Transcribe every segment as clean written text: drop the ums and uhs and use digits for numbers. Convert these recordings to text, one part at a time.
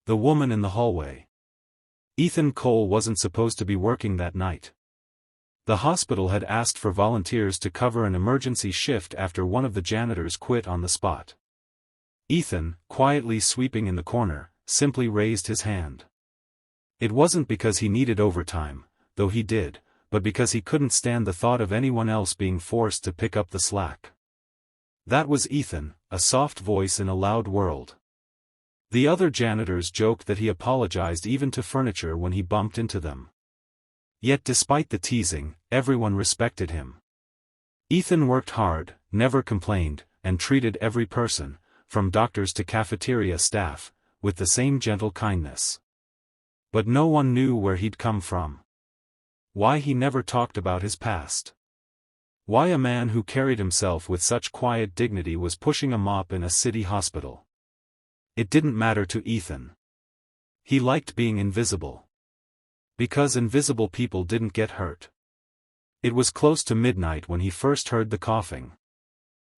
The woman in the hallway. Ethan Cole wasn't supposed to be working that night. The hospital had asked for volunteers to cover an emergency shift after one of the janitors quit on the spot. Ethan, quietly sweeping in the corner, simply raised his hand. It wasn't because he needed overtime, though he did, but because he couldn't stand the thought of anyone else being forced to pick up the slack. That was Ethan, a soft voice in a loud world. The other janitors joked that he apologized even to furniture when he bumped into them. Yet despite the teasing, everyone respected him. Ethan worked hard, never complained, and treated every person, from doctors to cafeteria staff, with the same gentle kindness. But no one knew where he'd come from. Why he never talked about his past. Why a man who carried himself with such quiet dignity was pushing a mop in a city hospital. It didn't matter to Ethan. He liked being invisible. Because invisible people didn't get hurt. It was close to midnight when he first heard the coughing.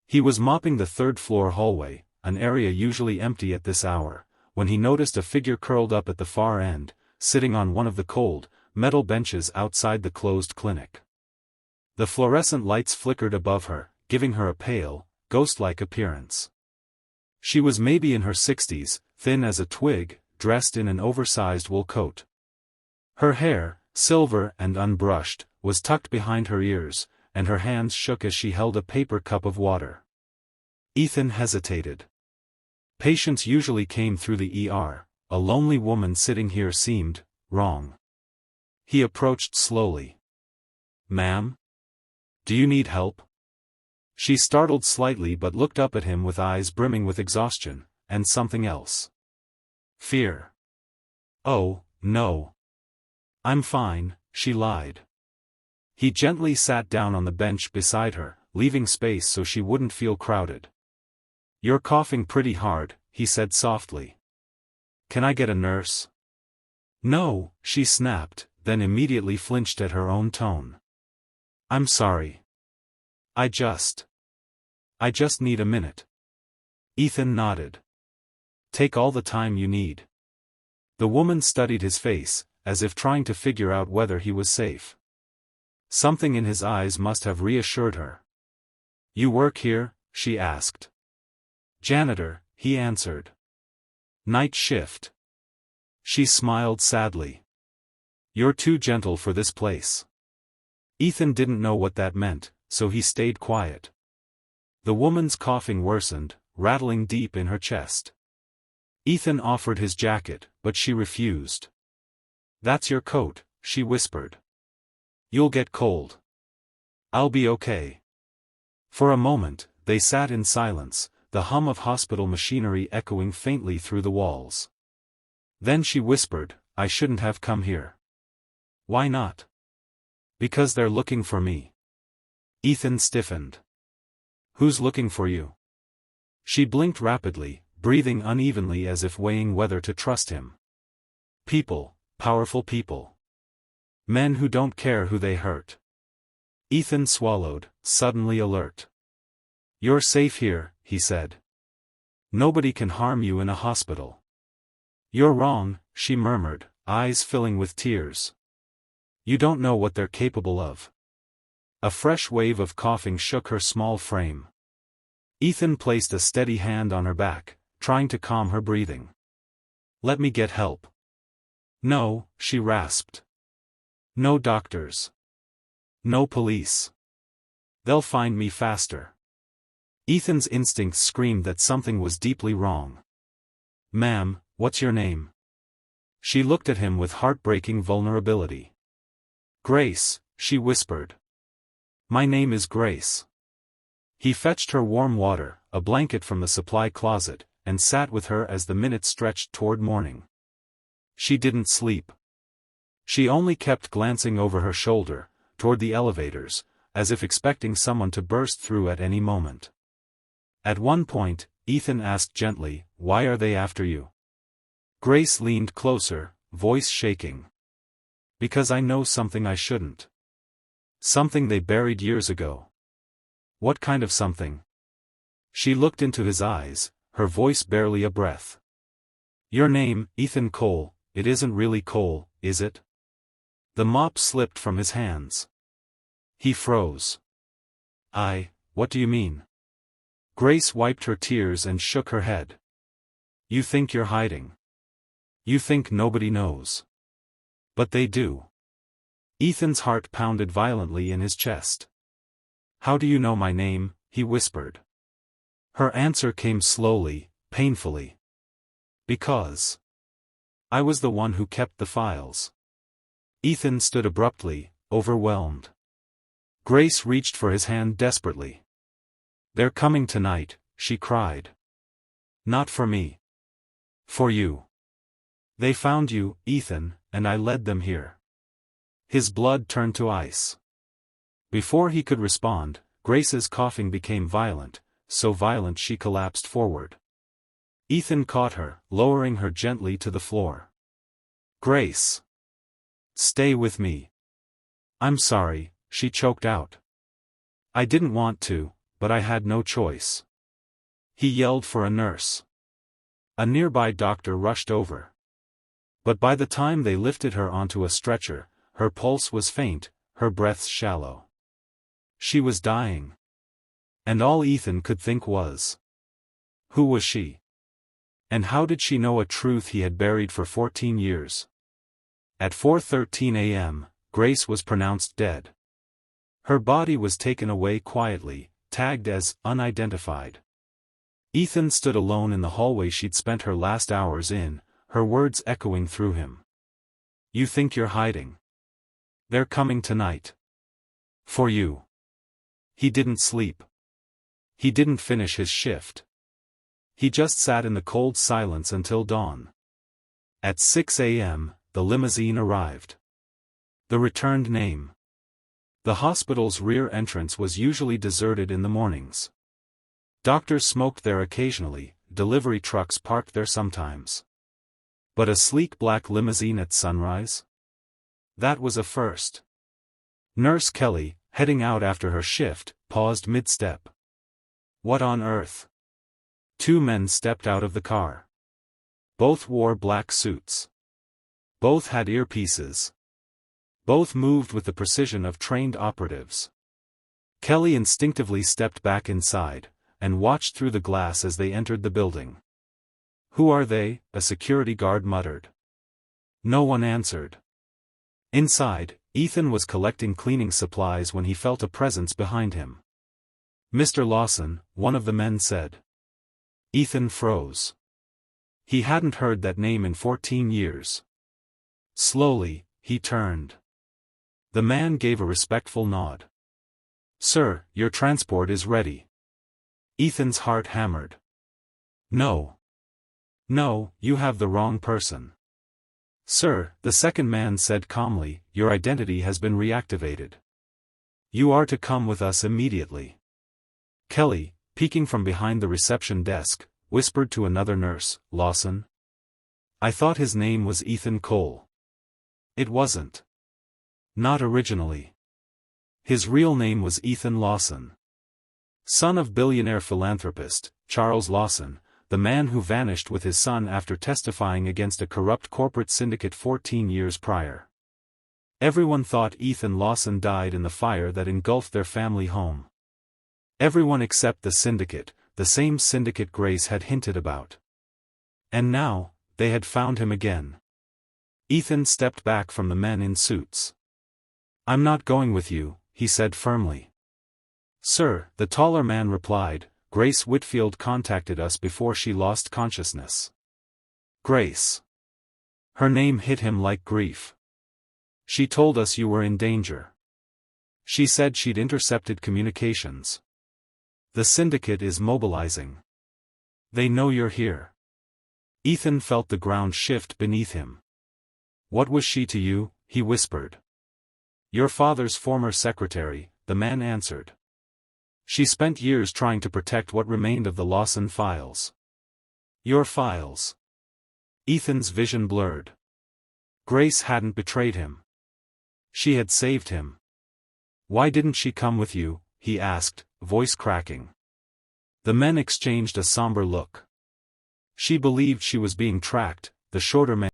He was mopping the third-floor hallway, an area usually empty at this hour, when he noticed a figure curled up at the far end, sitting on one of the cold, metal benches outside the closed clinic. The fluorescent lights flickered above her, giving her a pale, ghost-like appearance. She was maybe in her 60s, thin as a twig, dressed in an oversized wool coat. Her hair, silver and unbrushed, was tucked behind her ears, and her hands shook as she held a paper cup of water. Ethan hesitated. Patients usually came through the ER, a lonely woman sitting here seemed wrong. He approached slowly. "Ma'am? Do you need help?" She startled slightly but looked up at him with eyes brimming with exhaustion, and something else. Fear. "Oh, no. I'm fine," she lied. He gently sat down on the bench beside her, leaving space so she wouldn't feel crowded. "You're coughing pretty hard," he said softly. "Can I get a nurse?" "No," she snapped, then immediately flinched at her own tone. "I'm sorry. I just need a minute." Ethan nodded. "Take all the time you need." The woman studied his face, as if trying to figure out whether he was safe. Something in his eyes must have reassured her. "You work here?" she asked. "Janitor," he answered. "Night shift." She smiled sadly. "You're too gentle for this place." Ethan didn't know what that meant, so he stayed quiet. The woman's coughing worsened, rattling deep in her chest. Ethan offered his jacket, but she refused. "That's your coat," she whispered. "You'll get cold." "I'll be okay." For a moment, they sat in silence, the hum of hospital machinery echoing faintly through the walls. Then she whispered, "I shouldn't have come here." "Why not?" "Because they're looking for me." Ethan stiffened. "Who's looking for you?" She blinked rapidly, breathing unevenly as if weighing whether to trust him. "People, powerful people. Men who don't care who they hurt." Ethan swallowed, suddenly alert. "You're safe here," he said. "Nobody can harm you in a hospital." "You're wrong," she murmured, eyes filling with tears. "You don't know what they're capable of." A fresh wave of coughing shook her small frame. Ethan placed a steady hand on her back, trying to calm her breathing. "Let me get help." "No," she rasped. "No doctors. No police. They'll find me faster." Ethan's instincts screamed that something was deeply wrong. "Ma'am, what's your name?" She looked at him with heartbreaking vulnerability. "Grace," she whispered. "My name is Grace." He fetched her warm water, a blanket from the supply closet, and sat with her as the minutes stretched toward morning. She didn't sleep. She only kept glancing over her shoulder, toward the elevators, as if expecting someone to burst through at any moment. At one point, Ethan asked gently, "Why are they after you?" Grace leaned closer, voice shaking. "Because I know something I shouldn't. Something they buried years ago." "What kind of something?" She looked into his eyes, her voice barely a breath. Your name, Ethan Cole, it isn't really Cole, is it? The mop slipped from his hands. He froze. What do you mean? Grace wiped her tears and shook her head. You think you're hiding. You think nobody knows. But they do. Ethan's heart pounded violently in his chest. How do you know my name? He whispered. Her answer came slowly, painfully. Because I was the one who kept the files. Ethan stood abruptly, overwhelmed. Grace reached for his hand desperately. They're coming tonight, she cried. Not for me. For you. They found you, Ethan, and I led them here. His blood turned to ice. Before he could respond, Grace's coughing became violent, so violent she collapsed forward. Ethan caught her, lowering her gently to the floor. Grace. Stay with me. I'm sorry, she choked out. I didn't want to, but I had no choice. He yelled for a nurse. A nearby doctor rushed over. But by the time they lifted her onto a stretcher, her pulse was faint, her breaths shallow. She was dying. And all Ethan could think was, who was she? And how did she know a truth he had buried for 14 years? At 4:13 a.m., Grace was pronounced dead. Her body was taken away quietly, tagged as unidentified. Ethan stood alone in the hallway she'd spent her last hours in, her words echoing through him. You think you're hiding? They're coming tonight. For you. He didn't sleep. He didn't finish his shift. He just sat in the cold silence until dawn. At 6 a.m., the limousine arrived. The returned name. The hospital's rear entrance was usually deserted in the mornings. Doctors smoked there occasionally, delivery trucks parked there sometimes. But a sleek black limousine at sunrise? That was a first. Nurse Kelly, heading out after her shift, paused mid-step. What on earth? Two men stepped out of the car. Both wore black suits. Both had earpieces. Both moved with the precision of trained operatives. Kelly instinctively stepped back inside, and watched through the glass as they entered the building. Who are they? A security guard muttered. No one answered. Inside, Ethan was collecting cleaning supplies when he felt a presence behind him. Mr. Lawson, one of the men said. Ethan froze. He hadn't heard that name in 14 years. Slowly, he turned. The man gave a respectful nod. Sir, your transport is ready. Ethan's heart hammered. No. No, you have the wrong person. Sir, the second man said calmly, your identity has been reactivated. You are to come with us immediately. Kelly, peeking from behind the reception desk, whispered to another nurse, Lawson. I thought his name was Ethan Cole. It wasn't. Not originally. His real name was Ethan Lawson. Son of billionaire philanthropist, Charles Lawson, the man who vanished with his son after testifying against a corrupt corporate syndicate 14 years prior. Everyone thought Ethan Lawson died in the fire that engulfed their family home. Everyone except the syndicate, the same syndicate Grace had hinted about. And now, they had found him again. Ethan stepped back from the men in suits. I'm not going with you, he said firmly. Sir, the taller man replied, Grace Whitfield contacted us before she lost consciousness. Grace. Her name hit him like grief. She told us you were in danger. She said she'd intercepted communications. The syndicate is mobilizing. They know you're here. Ethan felt the ground shift beneath him. What was she to you? He whispered. Your father's former secretary, the man answered. She spent years trying to protect what remained of the Lawson files. Your files. Ethan's vision blurred. Grace hadn't betrayed him. She had saved him. Why didn't she come with you? He asked, voice cracking. The men exchanged a somber look. She believed she was being tracked, the shorter man